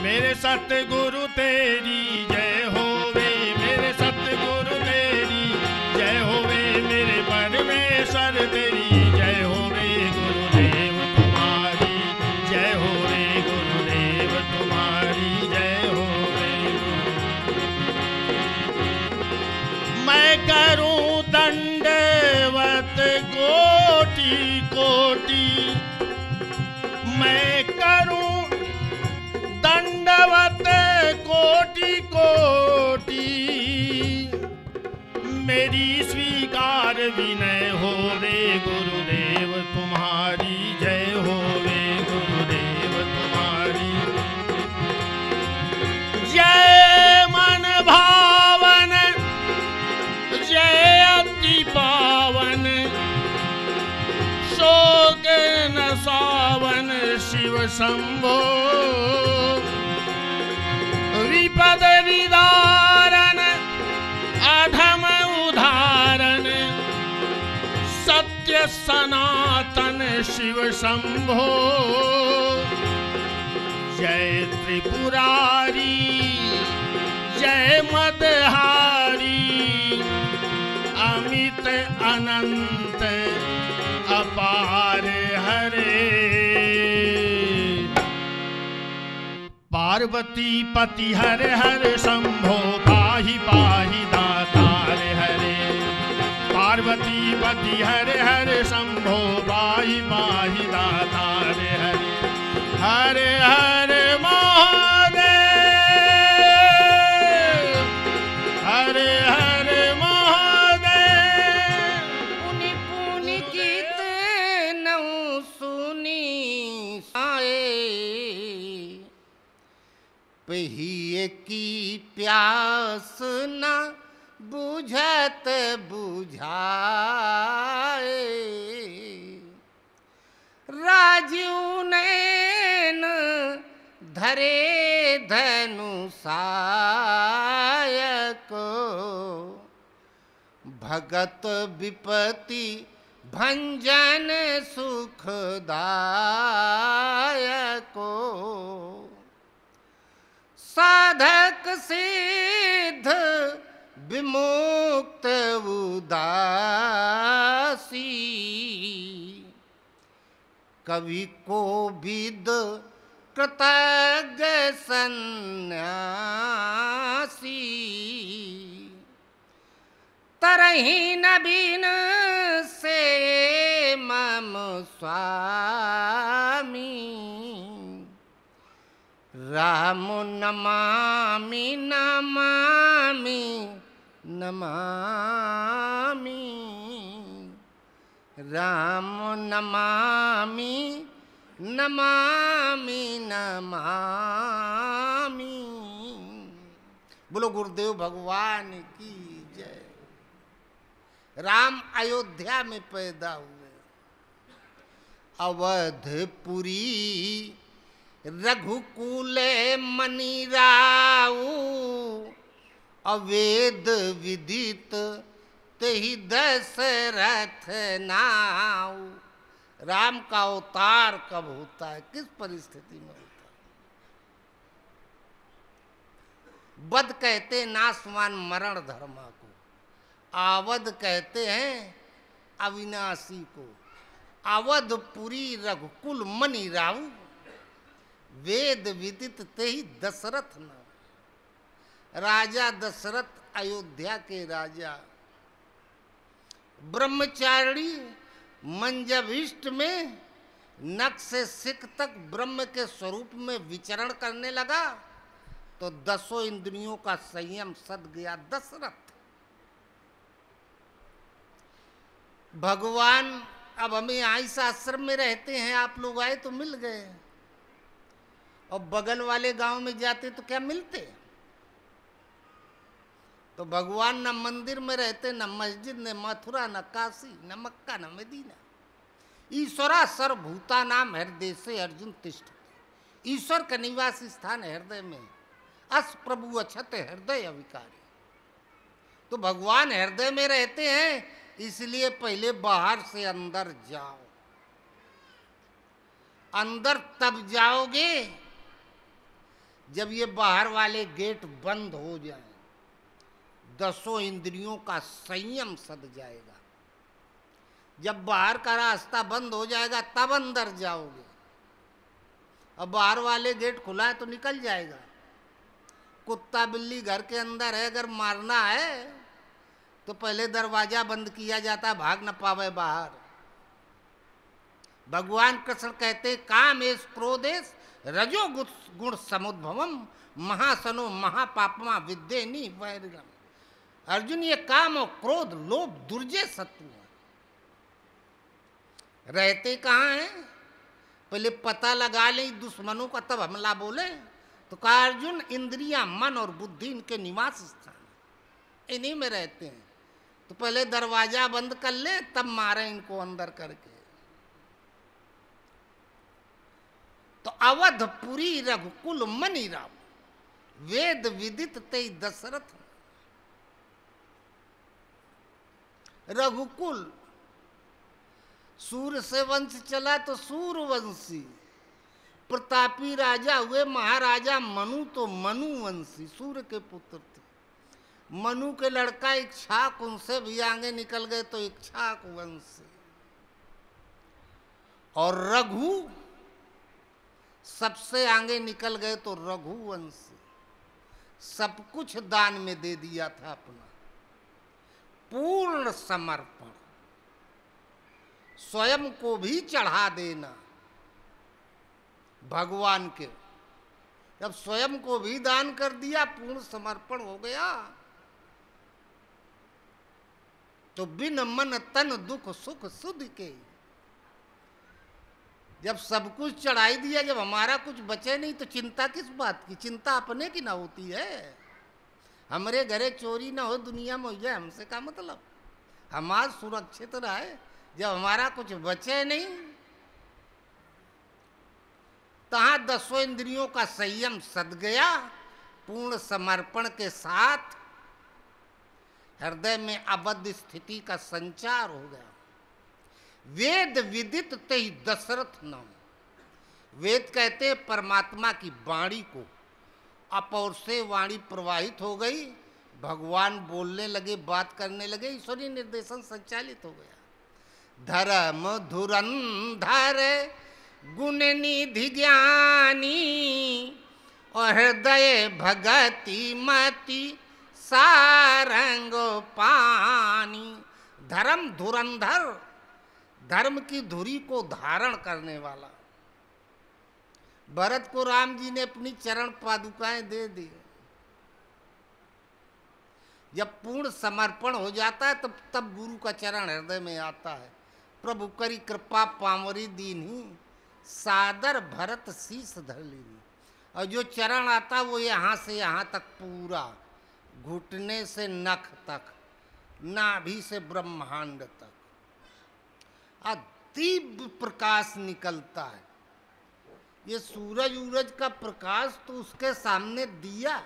मेरे सतगुरु तेरी जय होवे, मेरे सतगुरु तेरी जय होवे, मेरे परमेश्वर तेरी जय होवे, गुरुदेव तुम्हारी जय होवे, गुरुदेव तुम्हारी जय होवे। मैं करूं दंडवत कोटि कोटि, मैं करूं दंडवत कोटि कोटि, मेरी स्वीकार विनय होवे, गुरुदेव तुम्हारी जय होवे, गुरुदेव तुम्हारी जय। मन भावन जय अति पावन, शोक न सावन शिव शंभो, विपद विदारण अधम उदाहरण, सत्य सनातन शिव शंभो। जय त्रिपुरारी जय मदहारी, अमित अनंत अपार हरे। पार्वती पति हर हर शंभो, पाहि पाहि दातार हरे। पार्वती पति हर हर शंभो, पाहि पाहि दातार हरे। हरे हरे महादेव, हरे हरे महादेव। पुनि पुनि गीत नौ सुनी आए, पहिए की प्यास न बुझत बुझाए। राजीव नैन धरे धनुषाय को, भगत विपत्ति भंजन सुखदाय को। साधक सिद्ध विमुक्त उदासी, कवि को विद कृतज्ञ सन्यासी। तरहि नबीन से मम स्वामी, राम नमामि नमामि नमामि, राम नमामि नमामि नमामि। बोलो गुरुदेव भगवान की जय। राम अयोध्या में पैदा हुए, अवधपुरी रघुकुल मणि राऊ, अवेद विदित तेहि दशरथ नाऊ। राम का अवतार कब होता है, किस परिस्थिति में होता है? बद कहते नाशवान मरण धर्मा को, आवध कहते हैं अविनाशी को। अवधपुरी रघुकुल मणि राऊ, वेद विदित तेहि दशरथ नाऊ। राजा दशरथ अयोध्या के राजा, ब्रह्मचारिणी मंजभिष्ट में नख से सिख तक ब्रह्म के स्वरूप में विचरण करने लगा तो 10 इंद्रियों का संयम सद गया दशरथ। भगवान अब हमें आइस आश्रम में रहते हैं, आप लोग आए तो मिल गए, और बगल वाले गांव में जाते तो क्या मिलते? तो भगवान न मंदिर में रहते, न मस्जिद, न मथुरा, न काशी, न मक्का, न मदीना। ईश्वरा सर्वभूता नाम हृदय से अर्जुन तिष्ठ। ईश्वर का निवास स्थान हृदय में। अस प्रभु अछत हृदय अविकारी। तो भगवान हृदय में रहते हैं, इसलिए पहले बाहर से अंदर जाओ। अंदर तब जाओगे जब ये बाहर वाले गेट बंद हो जाएं, 10 इंद्रियों का संयम सद जाएगा। जब बाहर का रास्ता बंद हो जाएगा तब अंदर जाओगे। अब बाहर वाले गेट खुला है तो निकल जाएगा। कुत्ता बिल्ली घर के अंदर है, अगर मारना है तो पहले दरवाजा बंद किया जाता, भाग न पावे बाहर। भगवान कृष्ण कहते कामेश क्रोधेश रजो गुण समुद्भवम महासनो महापापमा विद्येनि वैरिगम। अर्जुन, ये काम और क्रोध लोभ दुर्जय शत्रु है। रहते कहाँ हैं? पहले पता लगा लें दुश्मनों का तब हमला बोले। तो कहा अर्जुन, इंद्रियां मन और बुद्धि इनके निवास स्थान है, इन्हीं में रहते हैं। तो पहले दरवाजा बंद कर ले तब मारे इनको अंदर करके। तो अवधपुरी रघुकुल मनि राम वेद विदित ते दशरथ। रघुकुल सूर्य से वंश चला तो सूर्यवंशी, प्रतापी राजा हुए महाराजा मनु तो मनुवंशी, सूर्य के पुत्र थे। मनु के लड़का इक्ष्वाक, उनसे भी आगे निकल गए तो इक्ष्वाक वंशी। और रघु सबसे आगे निकल गए तो रघुवंशी। सब कुछ दान में दे दिया था अपना, पूर्ण समर्पण, स्वयं को भी चढ़ा देना भगवान के। जब स्वयं को भी दान कर दिया, पूर्ण समर्पण हो गया, तो बिन मन तन दुख सुख सुध के। जब सब कुछ चढ़ाई दिया, जब हमारा कुछ बचे नहीं तो चिंता किस बात की? चिंता अपने की ना होती है। हमारे घरे चोरी ना हो, दुनिया में हो जाए, हमसे क्या मतलब? हमारा सुरक्षित रहे। जब हमारा कुछ बचे नहीं, तहां 10 इंद्रियों का संयम सद गया। पूर्ण समर्पण के साथ हृदय में अबद्ध स्थिति का संचार हो गया। वेद विदित ते दशरथ नाम। वेद कहते परमात्मा की वाणी को, अपौर से वाणी प्रवाहित हो गई, भगवान बोलने लगे, बात करने लगे, ईश्वरीय निर्देशन संचालित हो गया। धर्म धुरंधर गुण निधि ज्ञानी और हृदय भगति मति सारंग पानी। धर्म धुरंधर, धर्म की धुरी को धारण करने वाला। भरत को राम जी ने अपनी चरण पादुकाएं दे दी। जब पूर्ण समर्पण हो जाता है तब गुरु का चरण हृदय में आता है। प्रभु करी कृपा पावरी दीन्ही, सादर भरत शीस धर लीनी। और जो चरण आता वो यहाँ से यहाँ तक पूरा, घुटने से नख तक, नाभि से ब्रह्मांड तक दिव्य प्रकाश निकलता है। ये सूरज उरज का प्रकाश तो उसके सामने दिया।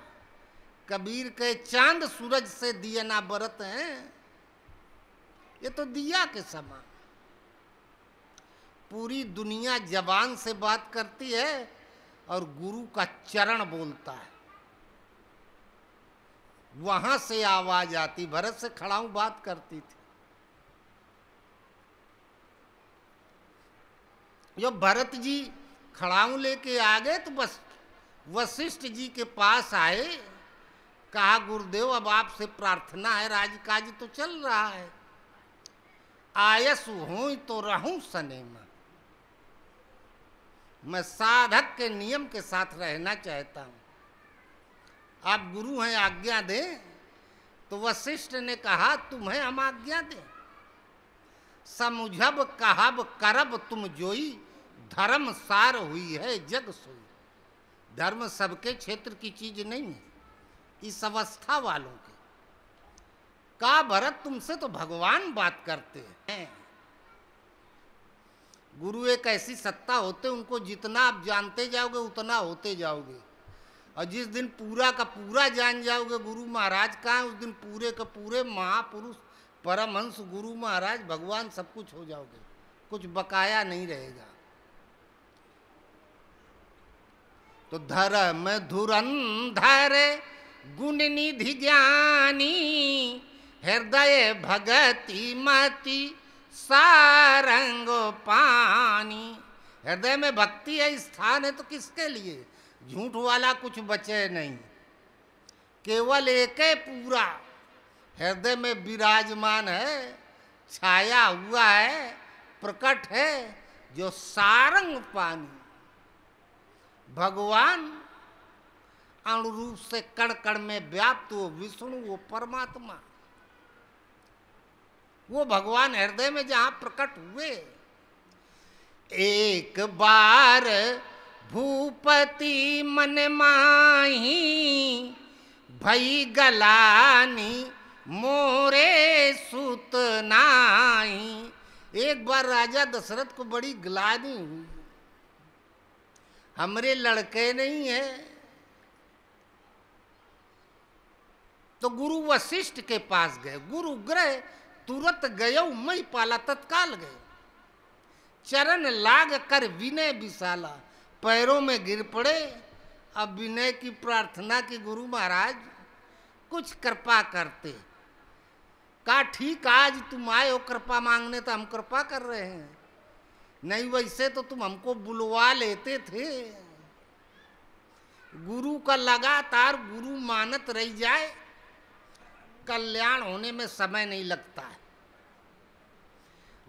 कबीर के चांद सूरज से दिया ना बरत हैं, ये तो दिया के समान। पूरी दुनिया जबान से बात करती है और गुरु का चरण बोलता है, वहां से आवाज आती। भरत से खड़ा हूं बात करती थी। जब भरत जी खड़ाऊ लेके आ गए तो बस वशिष्ठ जी के पास आए। कहा गुरुदेव अब आपसे प्रार्थना है, राजकाज तो चल रहा है, आयस हो तो रहूं सनेमा। मैं साधक के नियम के साथ रहना चाहता हूं, आप गुरु हैं, आज्ञा दें। तो वशिष्ठ ने कहा तुम्हें हम आज्ञा दें। समझब कहब करब तुम जोई, धर्म सार हुई है जग सोई। धर्म सबके क्षेत्र की चीज नहीं है, इस अवस्था वालों के। का भरत तुमसे तो भगवान बात करते हैं। गुरु एक ऐसी सत्ता होते, उनको जितना आप जानते जाओगे उतना होते जाओगे। और जिस दिन पूरा का पूरा जान जाओगे गुरु महाराज कहाँ है, उस दिन पूरे का पूरे महापुरुष परमहंस गुरु महाराज भगवान सब कुछ हो जाओगे, कुछ बकाया नहीं रहेगा। तो धर्म धुरंधर गुण निधि ज्ञानी हृदय भगति मति सारंग पानी। हृदय में भक्ति है, स्थान है, तो किसके लिए? झूठ वाला कुछ बचे नहीं, केवल एक पूरा हृदय में विराजमान है, छाया हुआ है, प्रकट है, जो सारंग पानी। भगवान अणुरूप से कण कण में व्याप्त, वो विष्णु, वो परमात्मा, वो भगवान हृदय में जहां प्रकट हुए। एक बार भूपति मन माही भई गलानी मोरे सुत नाही। एक बार राजा दशरथ को बड़ी ग्लानि हुई, हमरे लड़के नहीं है। तो गुरु वशिष्ठ के पास गए। गुरु ग्रह तुरंत गयो मई पाला, तत्काल गए। चरण लाग कर विनय विशाला, पैरों में गिर पड़े। अब विनय की प्रार्थना की, गुरु महाराज कुछ कृपा करते। कहा ठीक, आज तुम आए हो कृपा मांगने, तो हम कृपा कर रहे हैं, नहीं वैसे तो तुम हमको बुलवा लेते थे। गुरु का लगातार गुरु मानत रह जाए, कल्याण होने में समय नहीं लगता है।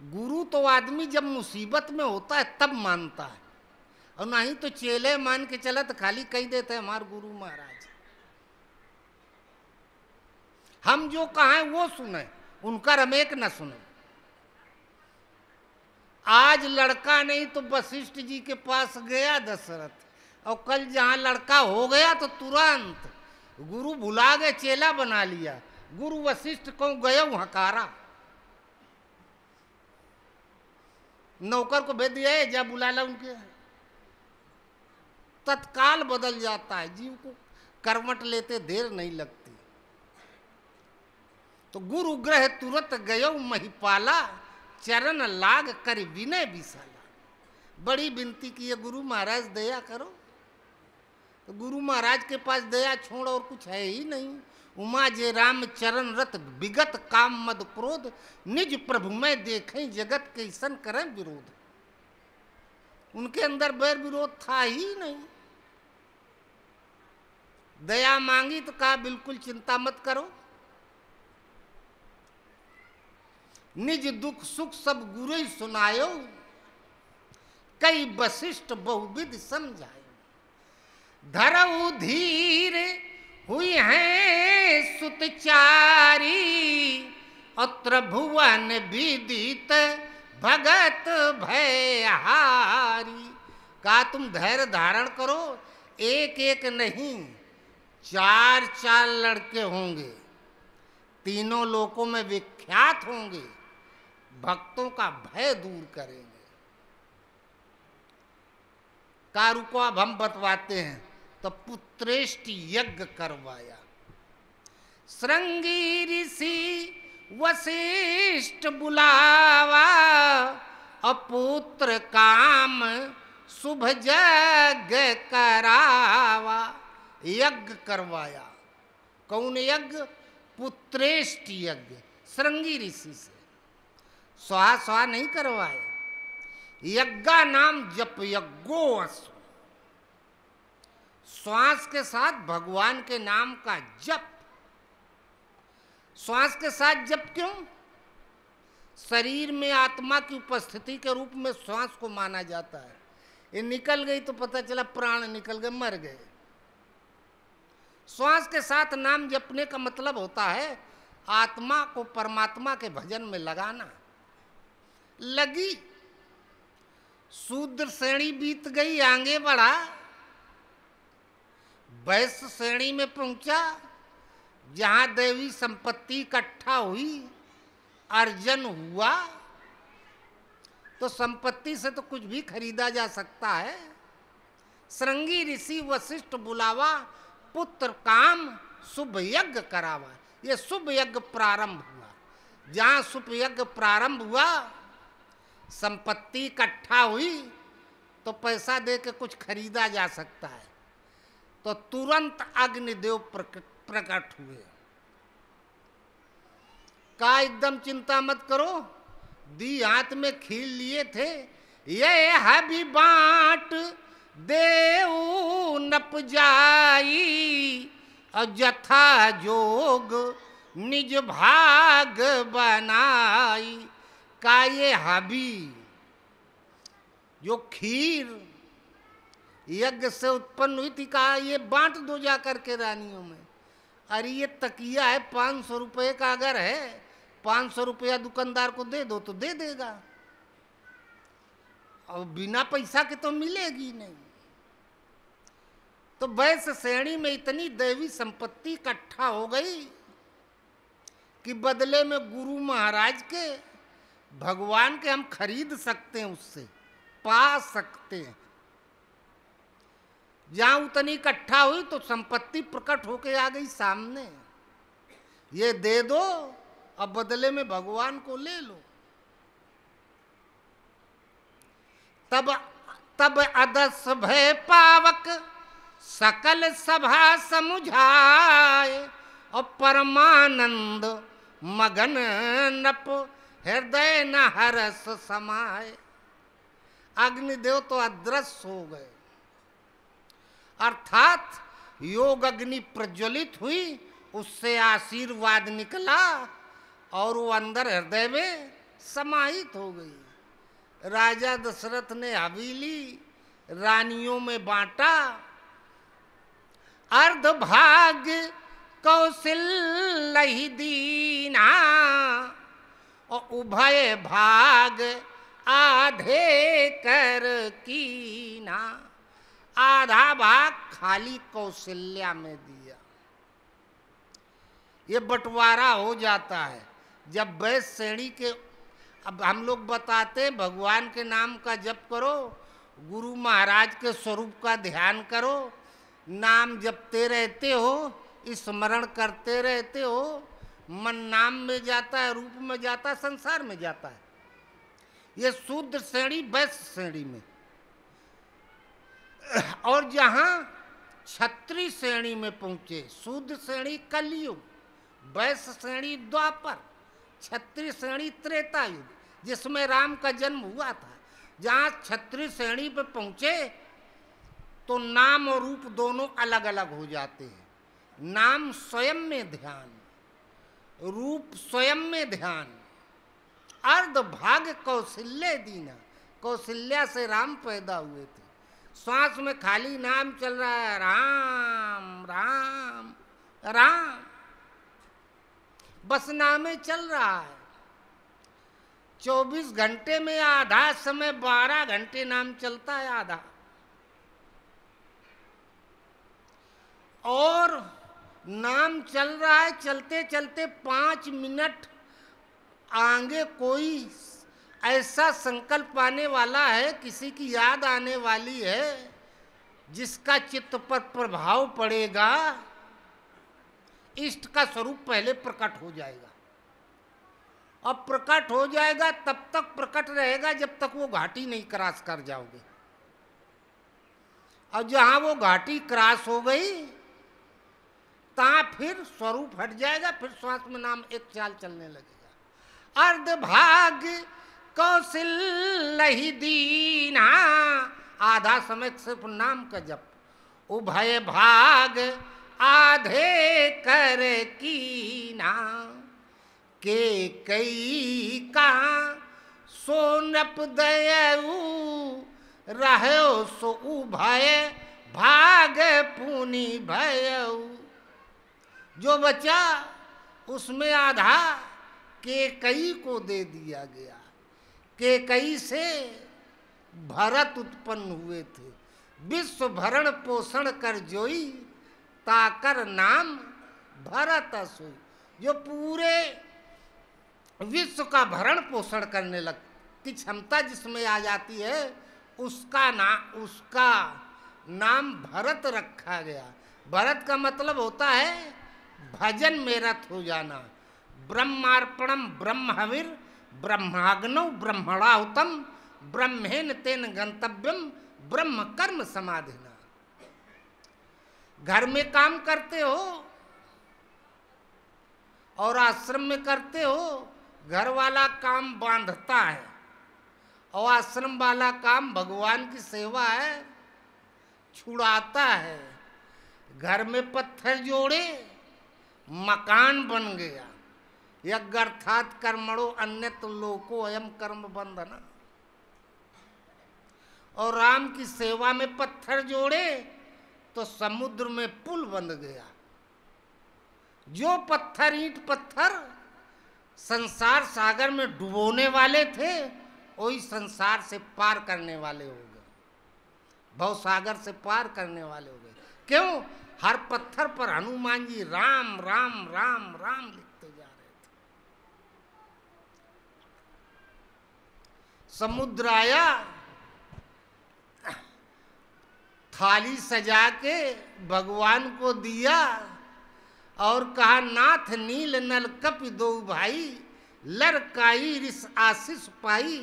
गुरु तो आदमी जब मुसीबत में होता है तब मानता है, और नहीं तो चेले मान के चला तो खाली कह देते हैं हमारे गुरु महाराज। हम जो कहें वो सुने, उनका रमेक न सुने। आज लड़का नहीं तो वशिष्ठ जी के पास गया दशरथ, और कल जहां लड़का हो गया तो तुरंत गुरु भुला गए, चेला बना लिया। गुरु वशिष्ठ को गया हकारा, नौकर को भेज दिया, जा बुला ला उनके। तत्काल बदल जाता है, जीव को करवट लेते देर नहीं लगती। तो गुरु ग्रह तुरंत गयो महिपाला, चरण लाग कर विनय विशाला। बड़ी विनती की है, गुरु महाराज दया करो। तो गुरु महाराज के पास दया छोड़ और कुछ है ही नहीं। उमा जे राम चरण रत विगत काम मद क्रोध, निज प्रभु में देखें जगत के सन करें विरोध। उनके अंदर बैर विरोध था ही नहीं। दया मांगी तो कहा बिल्कुल चिंता मत करो, निज दुख सुख सब गुरु ही सुनायो, कई वशिष्ठ बहुविध समझायो। धरऊ धीर हुई है सुतचारी, अत्र भुवन विदित भगत भयहारी। कहा तुम धैर्य धारण करो, एक एक नहीं 4-4 लड़के होंगे, तीनों लोकों में विख्यात होंगे, भक्तों का भय दूर करेंगे। कारू को अब हम बतवाते हैं। तो पुत्रेष्ट यज्ञ करवाया। श्रृंगी ऋषि वशिष्ठ बुलावा, अपुत्र काम शुभ यज्ञ करावा। यज्ञ करवाया। कौन यज्ञ? पुत्रेष्ट यज्ञ, श्रृंगी ऋषि से। स्वाहा स्वाहा नहीं करवाए। यज्ञा नाम जप यज्ञो असु, श्वास के साथ भगवान के नाम का जप। श्वास के साथ जप क्यों? शरीर में आत्मा की उपस्थिति के रूप में श्वास को माना जाता है। ये निकल गई तो पता चला प्राण निकल गए, मर गए। श्वास के साथ नाम जपने का मतलब होता है आत्मा को परमात्मा के भजन में लगाना। लगी, शूद्र श्रेणी बीत गई, आगे बढ़ा, वैश्य श्रेणी में पहुंचा, जहां दैवी संपत्ति इकट्ठा हुई, अर्जन हुआ। तो संपत्ति से तो कुछ भी खरीदा जा सकता है। श्रृंगी ऋषि वशिष्ठ बुलावा, पुत्र काम शुभ यज्ञ करावा। ये शुभ यज्ञ प्रारंभ हुआ। जहां शुभ यज्ञ प्रारंभ हुआ, संपत्ति इकट्ठा हुई, तो पैसा दे के कुछ खरीदा जा सकता है। तो तुरंत अग्निदेव प्रकट हुए। का एकदम चिंता मत करो, दी हाथ में खील लिए थे, ये हबी बांट देव नप जाई, और जथा जोग निज भाग बनाई। का ये हबी जो खीर यज्ञ से उत्पन्न हुई थी, कहा ये बांट दो जा करके रानियों में। अरे ये तकिया है 500 रुपये का, अगर है 500 रुपया दुकानदार को दे दो तो दे देगा, और बिना पैसा के तो मिलेगी नहीं। तो वैश्य श्रेणी में इतनी दैवी संपत्ति इकट्ठा हो गई कि बदले में गुरु महाराज के, भगवान के हम खरीद सकते हैं, उससे पा सकते हैं। जहां उतनी इकट्ठा हुई तो संपत्ति प्रकट होके आ गई सामने, ये दे दो अब बदले में भगवान को ले लो। तब अदस भय पावक सकल सभा समुझाए, और परमानंद मगन नप हृदय न हरस समाए। अग्निदेव तो अदृश्य हो गए, अर्थात योग अग्नि प्रज्वलित हुई, उससे आशीर्वाद निकला और वो अंदर हृदय में समाहित हो गई। राजा दशरथ ने हवेली रानियों में बांटा, अर्ध भाग कौशल्य दीना, और उभय भाग आधे कर कीना। आधा भाग खाली कौशल्या में दिया। ये बंटवारा हो जाता है जब वैश्य श्रेणी के, अब हम लोग बताते हैं भगवान के नाम का जप करो, गुरु महाराज के स्वरूप का ध्यान करो, नाम जपते रहते हो, स्मरण करते रहते हो, मन नाम में जाता है, रूप में जाता है, संसार में जाता है। ये शूद्र श्रेणी वैश्य श्रेणी में। और जहां क्षत्रिय श्रेणी में पहुंचे, शूद्र श्रेणी कलयुग, वैश्य श्रेणी द्वापर, क्षत्रिय श्रेणी त्रेता युग, जिसमें राम का जन्म हुआ था। जहां क्षत्रिय श्रेणी पे पहुंचे तो नाम और रूप दोनों अलग अलग हो जाते हैं। नाम स्वयं में ध्यान, रूप स्वयं में ध्यान। अर्ध भाग कौशल्य दीना, कौशल्या से राम पैदा हुए थे। श्वास में खाली नाम चल रहा है, राम राम राम, बस नामे चल रहा है। 24 घंटे में आधा समय 12 घंटे नाम चलता है, आधा। और नाम चल रहा है, चलते चलते 5 मिनट आगे कोई ऐसा संकल्प आने वाला है, किसी की याद आने वाली है, जिसका चित्त पर प्रभाव पड़ेगा, इष्ट का स्वरूप पहले प्रकट हो जाएगा। अब प्रकट हो जाएगा तब तक प्रकट रहेगा जब तक वो घाटी नहीं क्रॉस कर जाओगे। और जहां वो घाटी क्रॉस हो गई ता फिर स्वरूप हट जाएगा, फिर श्वास में नाम एक चाल चलने लगेगा। अर्ध भाग कौशल्य दीना, आधा समय सिर्फ नाम का जप। उभय भाग आधे कर कीना, के कई का सोनप दयऊ, रहो सो उभय भाग पुनि भयऊ। जो बचा उसमें आधा केकई को दे दिया गया। केकई से भरत उत्पन्न हुए थे। विश्व भरण पोषण कर जोई, ताकर नाम भरत सोई। जो पूरे विश्व का भरण पोषण करने लग की क्षमता जिसमें आ जाती है, उसका नाम भरत रखा गया। भरत का मतलब होता है भजन में रत हो जाना। ब्रह्मार्पणम ब्रह्महविर ब्रह्माग्नौ ब्रह्मणाहुतम ब्रह्मेन तेन गंतव्यम ब्रह्म कर्म समाधिना। घर में काम करते हो और आश्रम में करते हो। घर वाला काम बांधता है और आश्रम वाला काम भगवान की सेवा है, छुड़ाता है। घर में पत्थर जोड़े, मकान बन गया। यज्ञार्थात् कर्मणो अन्यत्र लोको अयम कर्म बंधना। और राम की सेवा में पत्थर जोड़े तो समुद्र में पुल बन गया। जो पत्थर, ईंट पत्थर संसार सागर में डुबोने वाले थे, वही संसार से पार करने वाले हो गए, भव सागर से पार करने वाले हो गए। क्यों? हर पत्थर पर हनुमान जी राम राम राम राम लिखते जा रहे थे। समुद्र आया, थाली सजा के भगवान को दिया और कहा, नाथ नील नल कपि दो भाई, लड़काई रिस आशीष पाई,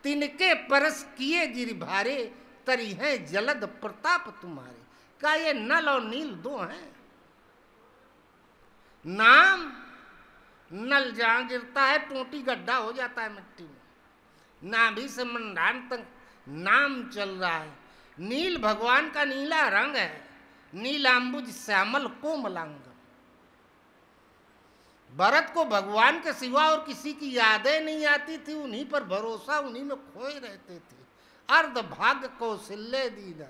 तिनके परस किए गिर भारे, तरी है जलद प्रताप तुम्हारे। का ये नल और नील दो हैं। नाम, नल जहां गिरता है टोटी गड्ढा हो जाता है मिट्टी में। नाभि से मंडान तक नाम चल रहा है। नील भगवान का नीला रंग है। नीलांबुज श्यामल कोमलांग। भरत को भगवान के सिवा और किसी की यादें नहीं आती थी। उन्हीं पर भरोसा, उन्हीं में खोए रहते थे। अर्ध भाग कौशल्य दीना।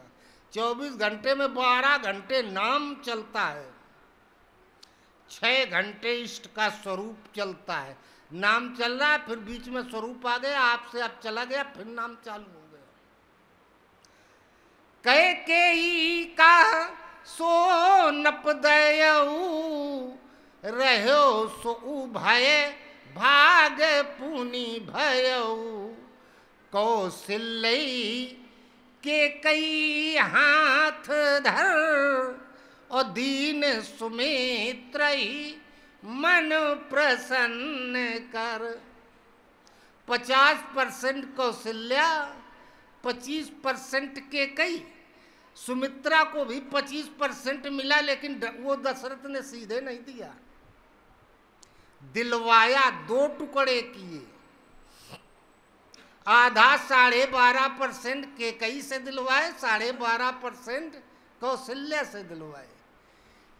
24 घंटे में 12 घंटे नाम चलता है, 6 घंटे इष्ट का स्वरूप चलता है। नाम चल रहा है, फिर बीच में स्वरूप आ गया, आपसे आप चला गया, फिर नाम चालू हो गया। कैकेयी का सो नप दयऊ, रहो सो भय भाग पुनि भयऊ। कौशल्यई के कई हाथ धर, और दीन सुमित्रई मन प्रसन्न कर। 50% कौशल्या, 25% के कई। सुमित्रा को भी 25% मिला, लेकिन वो दशरथ ने सीधे नहीं दिया, दिलवाया, 2 टुकड़े किए। आधा 12.5% के कई से दिलवाए, 12.5% कौशल्या से दिलवाए।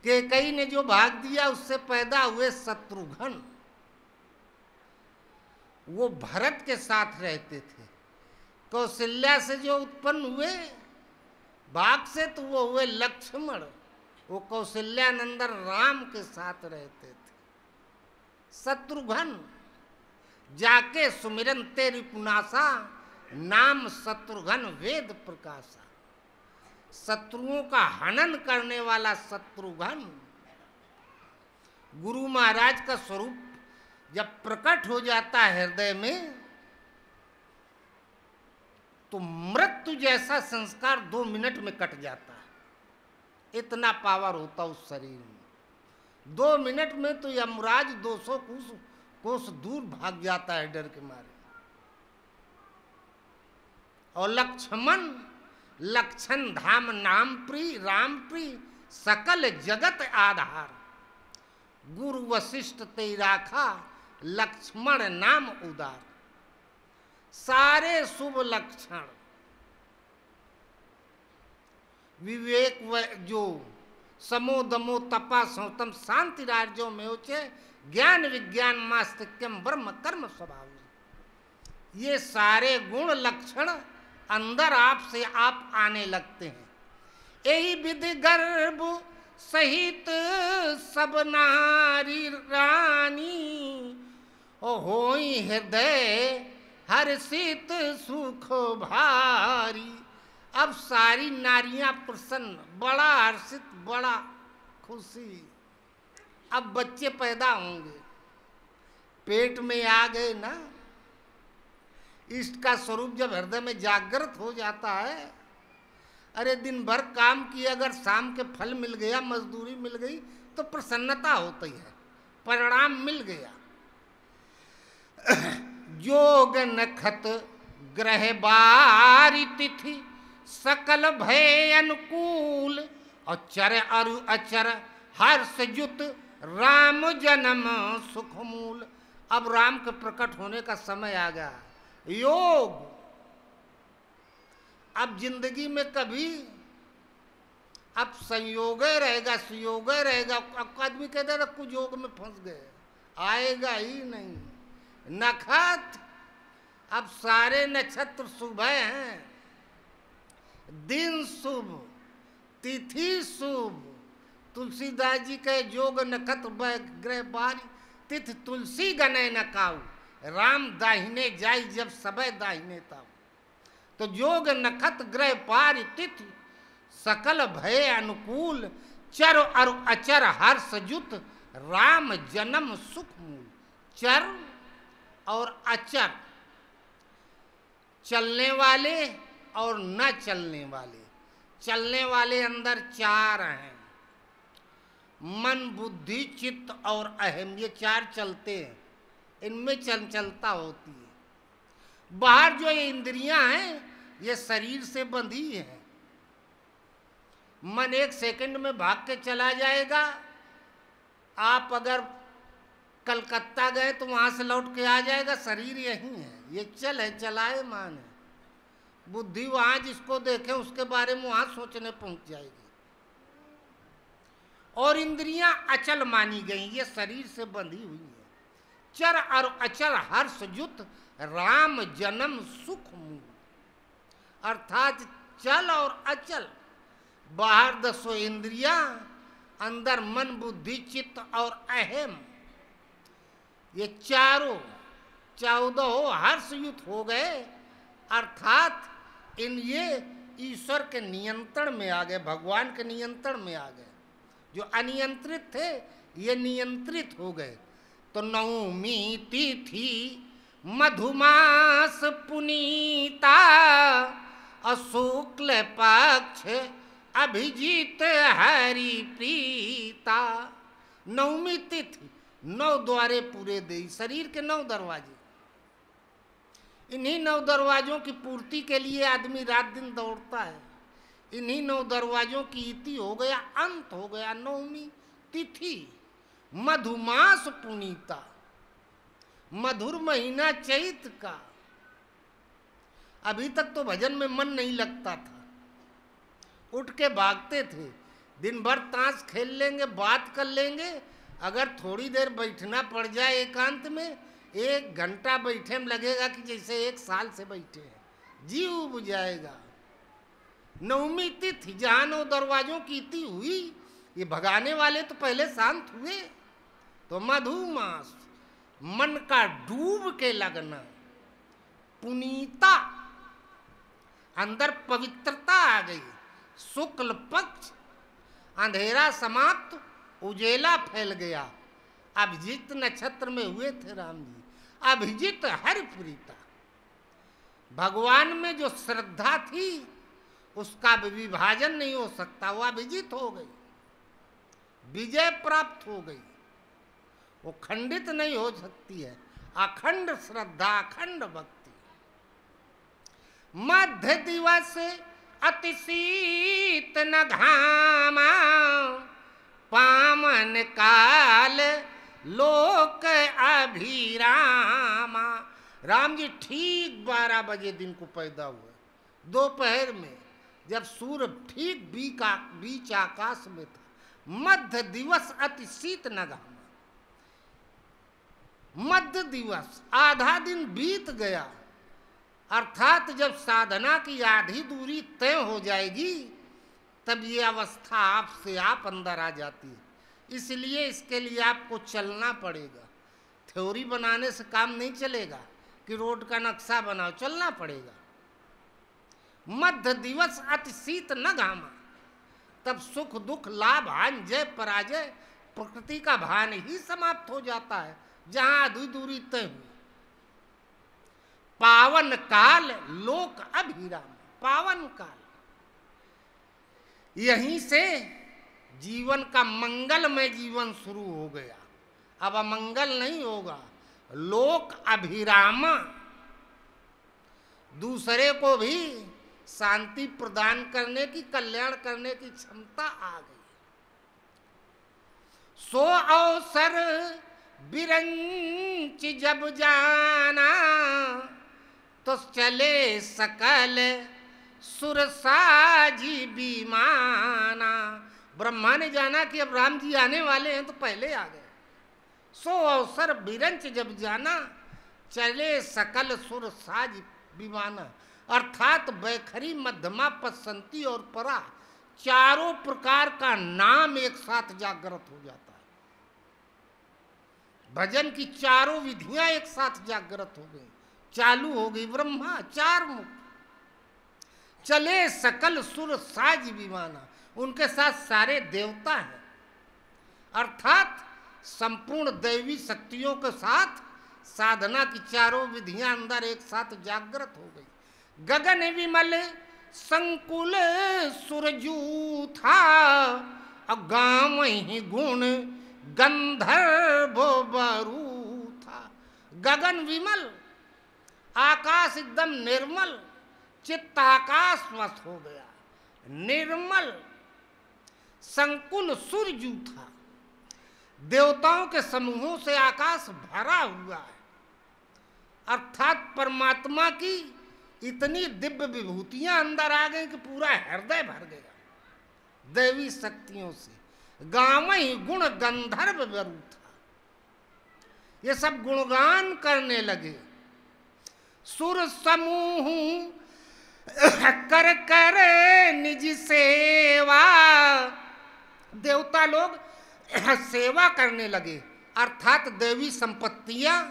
के कई ने जो भाग दिया उससे पैदा हुए शत्रुघ्न, वो भरत के साथ रहते थे। कौशल्या से जो उत्पन्न हुए भाग से, तो वो हुए लक्ष्मण, वो कौशल्यानंदन राम के साथ रहते थे। शत्रुघ्न जाके सुमिरन तेरी पुनासा, नाम शत्रुघ्न वेद प्रकाशा। शत्रुओं का हनन करने वाला शत्रुघ्न। गुरु महाराज का स्वरूप जब प्रकट हो जाता है हृदय में, तो मृत्यु जैसा संस्कार 2 मिनट में कट जाता है। इतना पावर होता उस शरीर में। 2 मिनट में तो यमराज 200 कोस दूर भाग जाता है डर के मारे। और लक्ष्मण, लक्षण धाम नाम प्रिय, राम प्रिय, सकल जगत आधार। गुरु वशिष्ठ ते राखा, लक्ष्मण नाम उदार। सारे शुभ लक्षण, विवेक जो समो दमो तपा सौतम शांति राज्यों में उचे, ज्ञान विज्ञान मास्तिक्यम ब्रह्म कर्म स्वभाव। ये सारे गुण लक्षण अंदर आप से आप आने लगते हैं। यही विधि गर्भ सहित सब नारी रानी, ओ होई हृदय हर्षित सुख भारी। अब सारी नारियां प्रसन्न, बड़ा हर्षित, बड़ा खुशी। अब बच्चे पैदा होंगे, पेट में आ गए ना। इष्ट का स्वरूप जब हृदय में जागृत हो जाता है, अरे दिन भर काम किया, अगर शाम के फल मिल गया, मजदूरी मिल गई, तो प्रसन्नता होती है, परिणाम मिल गया। जोग नखत ग्रह बारी तिथि, सकल भय अनुकूल, और चर अरु अचर हर्ष जुत राम जन्म सुख मूल। अब राम के प्रकट होने का समय आ गया। योग, अब जिंदगी में कभी अब संयोग रहेगा, सुयोग रहेगा। अब आदमी कहता है कुछ योग में फंस गए, आएगा ही नहीं। नक्षत्र, अब सारे नक्षत्र शुभ हैं, दिन शुभ, तिथि शुभ। तुलसीदास जी के जोग नक्षत्र ग्रह बारी, तिथि तुलसी गने न काऊ, राम दाहिने जाई जब सबे दाहिने ताऊ। तो जोग नक्षत्र ग्रह पारी, तिथि सकल भय अनुकूल, चर और अचर हर्ष जुत राम जन्म सुख मूल। चर और अचर, चलने वाले और न चलने वाले। चलने वाले अंदर चार हैं, मन बुद्धि चित्त और अहम, ये चार चलते हैं, इनमें चंचलता होती है। बाहर जो ये इंद्रियां हैं ये शरीर से बंधी हैं। मन एक सेकंड में भाग के चला जाएगा। आप अगर कलकत्ता गए तो वहां से लौट के आ जाएगा, शरीर यही है, ये चल है, चलाए मान है। बुद्धि वहां जिसको देखे उसके बारे में वहां सोचने पहुंच जाएगी। और इंद्रियां अचल मानी गई, ये शरीर से बंधी हुई है। चर और अचल हर्ष जुत राम जन्म सुख मूल। अर्थात चल और अचल, बाहर 10 इंद्रियां, अंदर मन बुद्धि चित्त और अहम, ये चारों 14 हर्षयुत हो गए। अर्थात इन ये ईश्वर के नियंत्रण में आ गए, भगवान के नियंत्रण में आ गए। जो अनियंत्रित थे ये नियंत्रित हो गए। तो नवमी तिथि मधुमास पुनीता, शुक्ल पक्ष अभिजीत हरि प्रीता। नवमी तिथि, 9 द्वारे पूरे दे, शरीर के 9 दरवाजे। इन्हीं 9 दरवाजों की पूर्ति के लिए आदमी रात दिन दौड़ता है। इन्हीं 9 दरवाजों की इति हो गया, अंत हो गया नवमी तिथि। मधुमास पुनीता, मधुर महीना चैत का। अभी तक तो भजन में मन नहीं लगता था, उठ के भागते थे। दिन भर ताश खेल लेंगे, बात कर लेंगे। अगर थोड़ी देर बैठना पड़ जाए एकांत में, 1 घंटा बैठे में लगेगा कि जैसे 1 साल से बैठे हैं, जीव बुझाएगा। नवमी तिथि जहाँ 9 दरवाजों की इति हुई, ये भगाने वाले तो पहले शांत हुए। तो मधुमास, मन का डूब के लगना। पुनीता, अंदर पवित्रता आ गई। शुक्ल पक्ष, अंधेरा समाप्त, उजेला फैल गया। अभिजीत नक्षत्र में हुए थे राम जी। अभिजीत हरि प्रीता, भगवान में जो श्रद्धा थी उसका विभाजन नहीं हो सकता, वो अभिजीत हो गई, विजय प्राप्त हो गई, वो खंडित नहीं हो सकती है। अखंड श्रद्धा, अखंड भक्ति। मध्य दिवस अति शीत न घामा, पावन काल लोक अभिरामा। राम जी ठीक 12 बजे दिन को पैदा हुए, दोपहर में, जब सूर्य ठीक बीच आकाश में था। मध्य दिवस अति शीत न घामा, मध्य दिवस, आधा दिन बीत गया। अर्थात जब साधना की आधी दूरी तय हो जाएगी तब ये अवस्था आपसे आप अंदर आ जाती है। इसलिए इसके लिए आपको चलना पड़ेगा। थ्योरी बनाने से काम नहीं चलेगा कि रोड का नक्शा बनाओ, चलना पड़ेगा। मध्य दिवस अति शीत न घामा, तब सुख दुख लाभ हानि जय पराजय प्रकृति का भान ही समाप्त हो जाता है जहां आधी दूरी तय हुई। पावन काल लोक अभिराम, पावन काल, यहीं से जीवन का मंगलमय जीवन शुरू हो गया। अब अमंगल नहीं होगा। लोक अभिरामा, दूसरे को भी शांति प्रदान करने की, कल्याण करने की क्षमता आ गई। सो अवसर बिरंच जब जाना, तो चले सकल सुरसाजी विमाना। ब्रह्मा ने जाना कि अब राम जी आने वाले हैं, तो पहले आ गए। सो अवसर बिरंच जब जाना, चले सकल सुर साज विमाना। अर्थात बैखरी, मध्यमा, पसंती और परा, चारों प्रकार का नाम एक साथ जागृत हो जाता है। भजन की चारों विधियां एक साथ जागृत हो गई, चालू हो गई। ब्रह्मा चार मुख, चले सकल सुर साज विमाना, उनके साथ सारे देवता हैं। अर्थात संपूर्ण दैवी शक्तियों के साथ साधना की चारों विधियां अंदर एक साथ जागृत हो गई। गगन विमल संकुल सुरजू था, गाम ही गुण गंधर्व बरू था। गगन विमल, आकाश एकदम निर्मल, चित्त आकाशवश हो गया, निर्मल। संकुल सूरजू था, देवताओं के समूहों से आकाश भरा हुआ है। अर्थात परमात्मा की इतनी दिव्य विभूतियां अंदर आ गई कि पूरा हृदय भर गया दैवी शक्तियों से। गावई गुण गंधर्व बरू था, ये सब गुणगान करने लगे। सुर समूह कर कर निज सेवा, देवता लोग सेवा करने लगे। अर्थात दैवी संपत्तियां,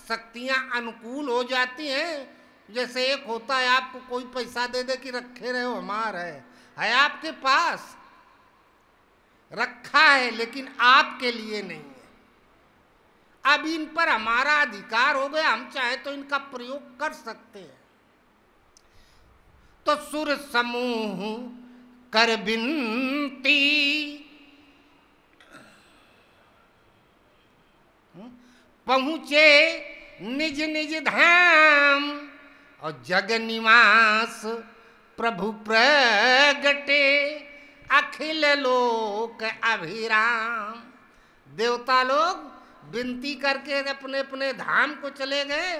शक्तियां अनुकूल हो जाती हैं। जैसे एक होता है, आपको कोई पैसा दे दे कि रखे रहे हो, हमारा है आपके पास, रखा है लेकिन आपके लिए नहीं है। अब इन पर हमारा अधिकार हो गया, हम चाहे तो इनका प्रयोग कर सकते हैं। तो सुर समूह कर बिनती, पहुँचे निज निज धाम, और जग निवास प्रभु प्रगटे, अखिल लोक अभिराम। देवता लोग विनती करके अपने अपने धाम को चले गए।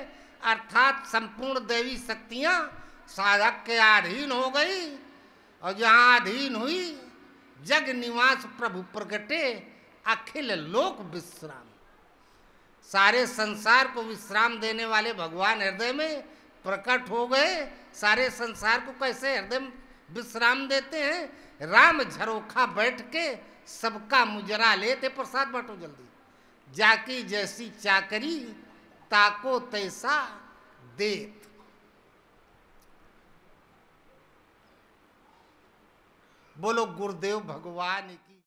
अर्थात संपूर्ण दैवी शक्तियां साधक के अधीन हो गई, और जहाँ अधीन हुई, जग निवास प्रभु प्रगटे, अखिल लोक विश्राम। सारे संसार को विश्राम देने वाले भगवान हृदय में प्रकट हो गए। सारे संसार को कैसे हृदय में विश्राम देते हैं? राम झरोखा बैठ के सबका मुजरा लेते, प्रसाद बांटो जल्दी, जाकी जैसी चाकरी ताको तैसा देत। बोलो गुरुदेव भगवान की।